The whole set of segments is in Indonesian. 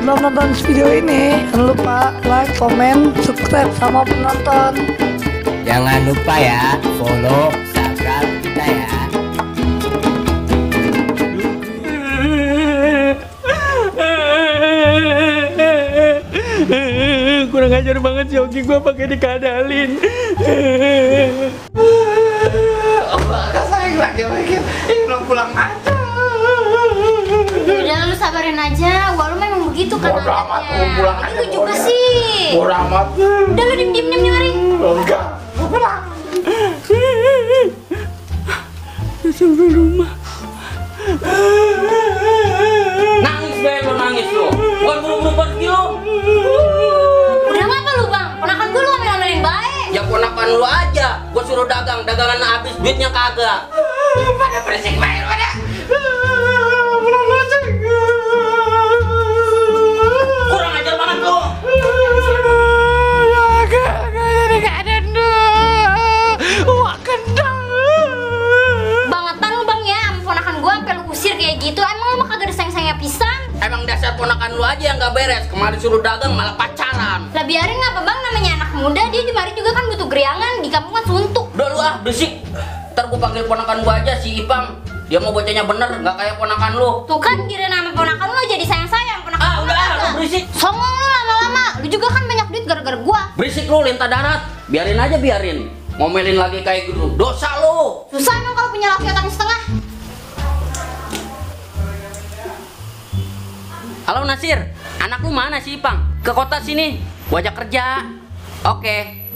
Sebelum nonton video ini, jangan lupa like, komen, subscribe sama penonton. Jangan lupa ya, follow, subscribe kita ya. Kurang ajar banget si Ogi, gua pakai dikadalin. Allah, sayang lagi. Ini belum pulang aja. Udah lu sabarin aja, gua lu memang begitu kan. Bodo amat, mau pulang aja. Lu juga sih. Bodo amat. Udah lu diem nih mari. Enggak, mau pulang. Sampai rumah. Nangis be, lo nangis lo. Bukan buru-buru pergi lo. Udah ngapa lu bang? Ponakan gue lu ngomel-ngomelin baik. Ya ponakan lu aja. Gua suruh dagang, dagangan habis, duitnya kagak. Pada berisik bayar pada. Kurang ajar banget lo. Bangetan lu bang ya, sama ponakan gue sampai lu usir kayak gitu. Emang lu mah kagak ada sayang-sayangnya pisan? Emang dasar ponakan lu aja yang gak beres. Kemarin suruh dagang malah pacaran. Lah biarin ngapa bang, namanya anak muda, dia di mari juga kan butuh geriangan, di kampung kan suntuk. Udah lu ah, berisik. Ntar gua panggil ponakan gua aja, si Ipang. Dia mau bocahnya bener, gak kayak ponakan lu. Tuh kan kira nama ponakan lu jadi sayang-sayang, ponakan Ah, lu udah, kagak. lu berisik. Songong lu lama-lama, lu juga kan banyak duit gara-gara gua. Berisik lu, lintah darat. Biarin aja, biarin. Ngomelin lagi kayak gitu. Dosa lu. Susah emang kalau punya laki otak setengah. Halo Nasir, anak lu mana sih Ipang? Ke kota sini, gua ajak kerja. Oke.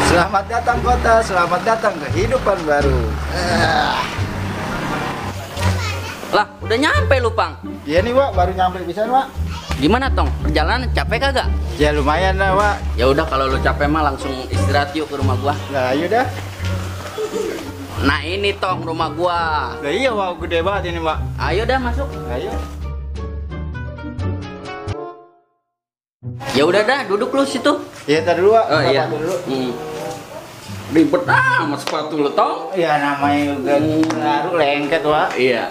Selamat datang kota, selamat datang kehidupan baru. Lah, udah nyampe lu Pang. Iya nih Wak, baru nyampe bisa Wak. Gimana Tong? Perjalanan capek kagak? Ya lumayan lah Wak. Ya udah kalau lu capek mah langsung istirahat yuk ke rumah gua. Nah ayo dah. Nah ini Tong rumah gua. Nah iya Wak, gede banget ini Wak. Ayo dah masuk. Ayo. Ya udah dah, duduk lu situ. Iya tar dulu Wak. Oh iya. Sepatu dulu. Ribet sama sepatu lu Tong. Iya namanya juga baru lengket Wak. Iya.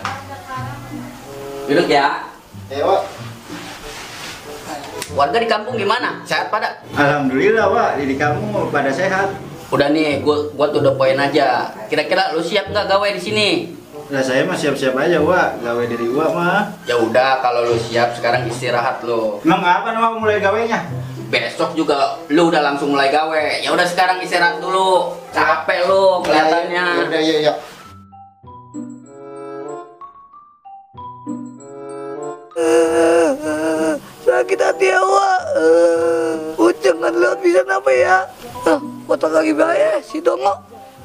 Duduk ya. Ayo Wak. Warga di kampung gimana? Sehat pada? Alhamdulillah Wak, di kamu pada sehat. Udah nih, gua tuh udah poin aja. Kira-kira lu siap nggak gawe di sini? Nah saya mah siap-siap aja Wak, gawe dari Wak mah. Ya udah, kalau lu siap sekarang istirahat lu. Emang kapan Wak mulai gawenya? Besok juga lu udah langsung mulai gawe. Ya udah sekarang istirahat dulu. Capek lu kelihatannya. Udah iya. Sakit hati ya Wak. Jangan lihat bisa apa ya. Kotak lagi bahaya si Dongo.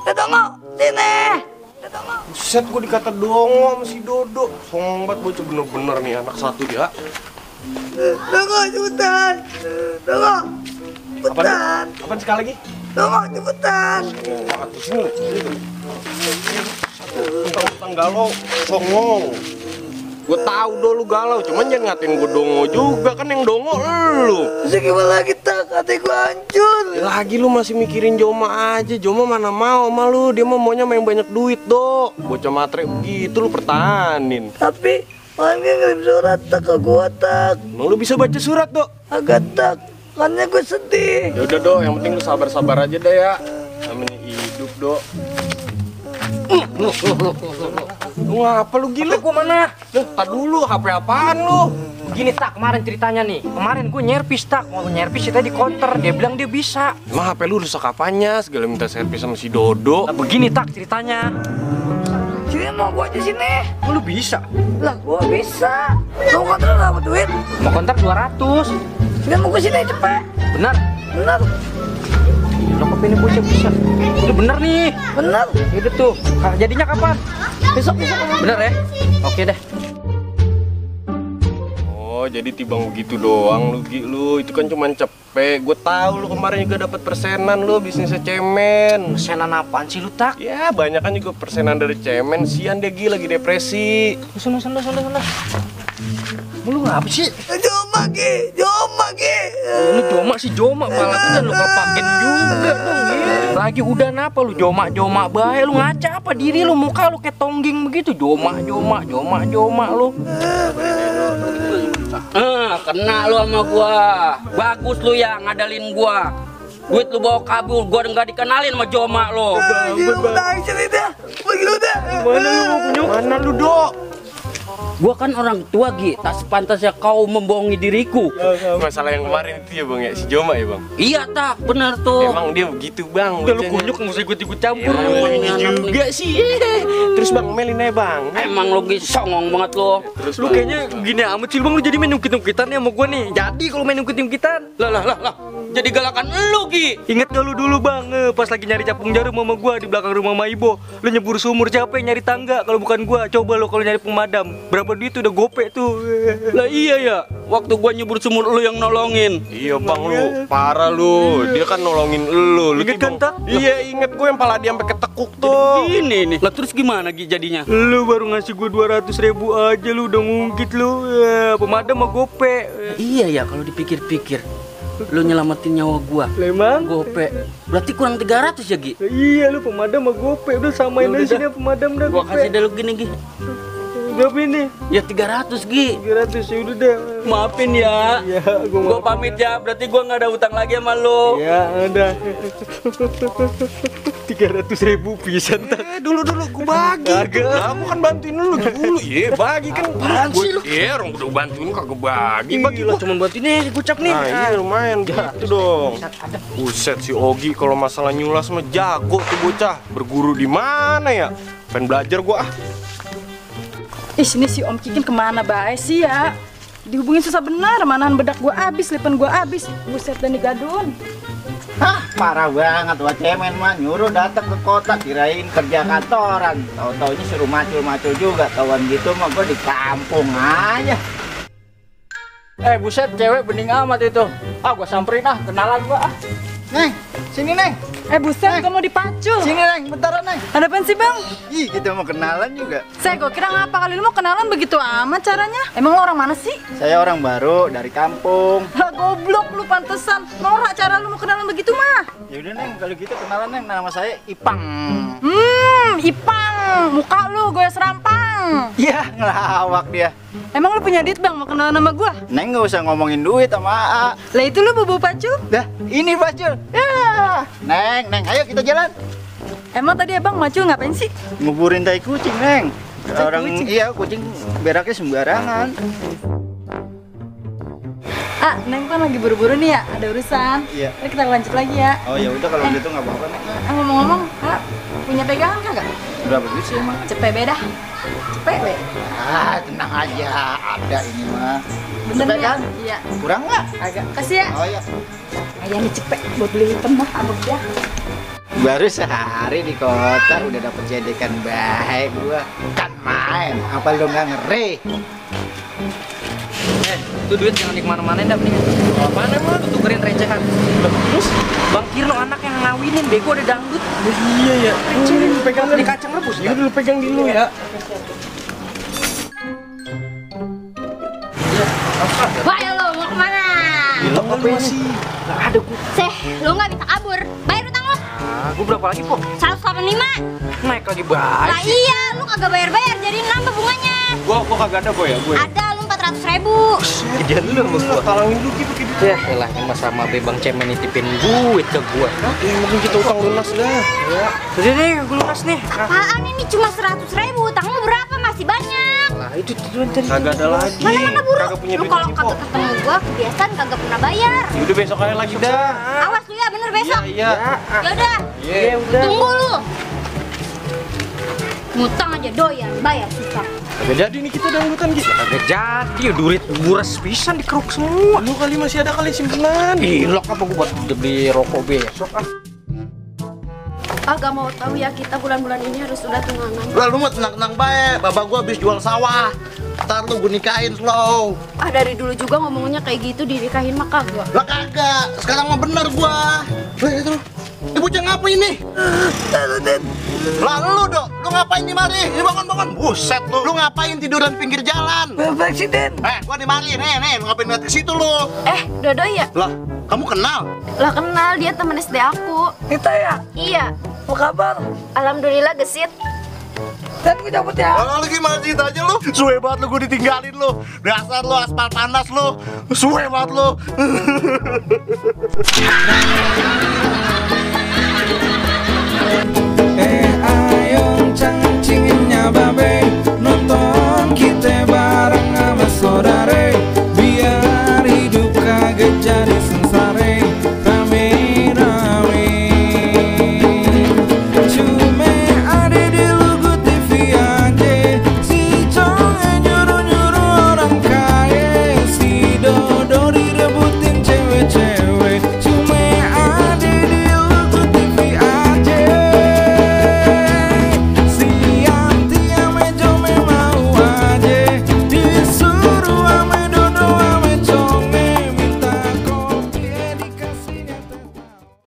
Dongo, sini. Dongo. Buset, gua dikata dongo sama si Dodo. Sombat bocah bener-bener nih anak satu dia. Dongo cepetan. Dongo. Cepetan. Apaan sekali lagi? Dongo cepetan. Angkat di sini. Tentang galau, songong. Gue tahu do lu galau, cuman jangan ngatain gue dongo juga, kan yang dongo lu. Terus gimana lagi tak, hati gua hancur. Lagi lu masih mikirin Joma aja, Joma mana mau sama lu, dia maunya main banyak duit do. Bocah matre begitu lu pertahanin. Tapi malah ngirim surat tak ke gua tak. Emang lu bisa baca surat do? Agak tak, makanya gua sedih. Ya udah do, yang penting lu sabar-sabar aja deh ya. Namanya hidup do. Lu ngapa lu gila? HP gua mana? Tak dulu, HP apaan lu? Begini tak, kemarin ceritanya nih. Kemarin gue nyervis tak, mau nyervis kita di counter. Dia bilang dia bisa. Emang HP lu rusak apanya? Segala minta servis sama si Dodo. Nah, begini tak ceritanya. Sini mau gua aja sini. Oh, lu bisa? Lah gua bisa. Mau kontrak dapat duit. Mau kontrak 200. Sini mau ke sini cepet. Benar? Benar. Cakep ini bocah bisa. Udah bener nih. Benar. Udah tuh. Jadinya kapan? Besok. Bener ya? Oke deh. Oh, jadi tibang begitu doang lu, Gi, lu. Itu kan cuman cepet. Gue tahu lu kemarin juga dapat persenan lu, bisnisnya cemen. Persenan apaan sih lu tak? Ya, banyak kan juga persenan dari cemen. Sian deh, Gi, lagi depresi. Sana. Lu ngapa sih? Joma Ki. Lu Joma sih Joma, malah tuh dan lu kepakin juga dong, gitu. Lagi udah napa lu jomak-jomak bae lu, ngaca apa diri lu, muka lu kayak tongging begitu, jomak-jomak lu. Kena lu sama gua. Bagus lu ya ngadalin gua. Duit lu bawa kabur, gua nggak dikenalin sama Joma lo. Udah cerita, begitu dah. Mana lu, Dok? Gua kan orang tua, Gi. Tak sepantasnya kau membohongi diriku. Masalah yang kemarin itu ya, Bang, ya? Si Joma ya, Bang? Iya, tak. Benar tuh. Emang dia begitu, Bang. Udah lu kunyuk, nggak usah ikut campur. Ini juga sih. Terus Bang, melin aja, Bang. Emang lu Gi, songong banget lo. Terus Lu kayaknya gini amat sih Bang, lu jadi main ungkit-ungkitan nih sama gua nih. Jadi kalau main ungkit-ungkitan. Lah. Jadi galakan lu, Gi. Ingat gak lu dulu Bang, pas lagi nyari capung jarum sama gua di belakang rumah Ma Ibo, lu nyebur sumur, siapa yang nyari tangga kalau bukan gua? Coba lu kalau nyari pemadam, berapa duit tuh udah gope tuh. Lah iya ya, waktu gua nyebur sumur lu yang nolongin. Iya, Bang, lu parah lu. Dia kan nolongin lu. Ingat kan, Tak? Iya, inget gue yang pala dia sampai ketekuk tuh. Ini nih. Lah terus gimana Gi jadinya? Lu baru ngasih gua 200.000 aja lu udah ngungkit lu. Pemadam mah gope. Iya ya, kalau dipikir-pikir. Lu nyelamatin nyawa gua. Emang? Gope. Berarti kurang 300 ya, Gi? Iya lu pemadam mah gope. Udah samain aja sini pemadam dah Gua gope. kasih dulu gini, Gi. Berapa ini? Ya 300, Gi. 300 ya udah deh. Maafin ya. Ya, Gua pamit ya. Berarti gua nggak ada utang lagi sama lu. Ya, ada. 300.000 pisan tak. Dulu gue bagi. Kagak. Aku kan bantuin lu dulu. Iya, bagi kan. Apaan sih lu? Iya, orang udah bantuin kagak bagi. Bagi Gila, cuma buat ini gocap nih. Nah, iya lumayan gitu dong. Buset si Ogi kalau masalah nyulas mah jago tuh bocah. Berguru di mana ya? Pengen belajar gua ah. Ih, sini si Om Kikin kemana bae sih ya? Dihubungin susah benar, manahan bedak gua abis, lipan gua abis. Buset dan digadun. Hah, parah banget wah cemen mah nyuruh datang ke kota kirain kerja kantoran. Tahu-taunya suruh macul-macul juga, kawan gitu mah gua di kampung aja. Buset, cewek bening amat itu. Ah, gua samperin ah, kenalan gua ah. Neng, sini Neng. Buset, gua mau dipacu. Sini Neng, bentaran Neng. Ada apaan sih, Bang? Ih, kita mau kenalan juga. Gua kira ngapa kali lu mau kenalan begitu amat caranya? Emang lu orang mana sih? Saya orang baru dari kampung. Lah, goblok lu pantesan. Norak cara lu mau kenalan begitu mah. Ya udah Neng, kalau gitu kenalan Neng, nama saya Ipang. Ipang. Muka lu gue serampang. Ya, ngelawak dia. Emang lu punya duit, Bang, mau kenalan sama gua? Neng nggak usah ngomongin duit sama AA. Lah itu lu bobo pacu? Dah, ini Bacul. Ya. Neng, ayo kita jalan. Emang tadi Abang Macul ngapain sih? Nguburin tai kucing, Neng. Orang kucing? iya, kucing beraknya sembarangan. Neng kan lagi buru-buru nih ya, ada urusan. Iya. Ntar kita lanjut lagi ya. Oh ya udah kalau gitu nggak apa-apa, Neng. Ngomong-ngomong, punya pegangan kagak? Berapa duit sih emang? Cepet beda. Cepet be. Tenang aja, ada ini mah. Bener Cepet ya? kan? Iya. Kurang nggak? Agak. Kasih ya. Oh ya. Ayah nih cepet buat beli penuh abang ya. Baru sehari di kota udah dapet cedekan baik gua. Kan main, apa lu nggak ngeri? Itu duit jangan dikemana-mana dah mendingan. Apaan emang? Lu tukerin recehan. Terus Bang Kirno anak yang ngawinin, bego ada dangdut. Iya ya. Pegang di kacang rebus. Ya udah lu pegang dulu ya. Wah, lo mau kemana? Hilang apa sih? Gak ada gua. Lo nggak bisa kabur. Bayar utang lo. Gua berapa lagi, Po? 185. Naik lagi baik. Lah iya, lu kagak bayar-bayar, jadi nambah bunganya. Gua kagak ada boy ya gue. Ada lu 400.000. Gedean lu sama gua. Talangin dulu gitu pakai duit. Ya, elah yang sama Bang Cemen nitipin duit ke gua. Ya mungkin kita utang lunas dah. Ya. Jadi nih, gua lunas nih. Apaan ini cuma 100.000, utang lu berapa? Masih banyak. Lah, itu tujuan tadi. Kagak ada lagi. Mana buru? Kagak punya Lu duit kalau lagi kagak kok. ketemu gua, kebiasaan kagak pernah bayar. Ya udah besok aja lagi dah. Awas lu ya, bener besok. Iya. Ya udah. Iya. Tunggu lu. Ngutang aja doyan, bayar susah. Kagak jadi nih kita dangdutan gitu. Kagak jadi, duit buras pisan dikeruk semua. Lu kali masih ada kali simpenan. Ilok apa gua buat beli rokok besok ah. Gak mau tahu ya, kita bulan-bulan ini harus udah tunangan. Lah lu mah tenang-tenang baik, bapak gua habis jual sawah. Ntar lu gua nikahin slow. Dari dulu juga ngomongnya kayak gitu, dinikahin mah kagak. Lah kagak, sekarang mah bener gua. Lah itu, ibu ceng ngapa ini? Lah lu dok, lu ngapain di mari? Ini bangun-bangun, buset lu. Lu ngapain tiduran pinggir jalan? Bapak Presiden. Gua di mari, nih, lu ngapain lihat ke situ lu? Dodo ya? Lah, Kamu kenal? Lah kenal, dia teman SD aku. Kita ya? Iya. Apa kabar? Alhamdulillah gesit. Dan gue cabut ya. Lagi masih aja lu. Suwe banget lu gue ditinggalin lu. Dasar lu aspal panas lu. Suwe banget lu.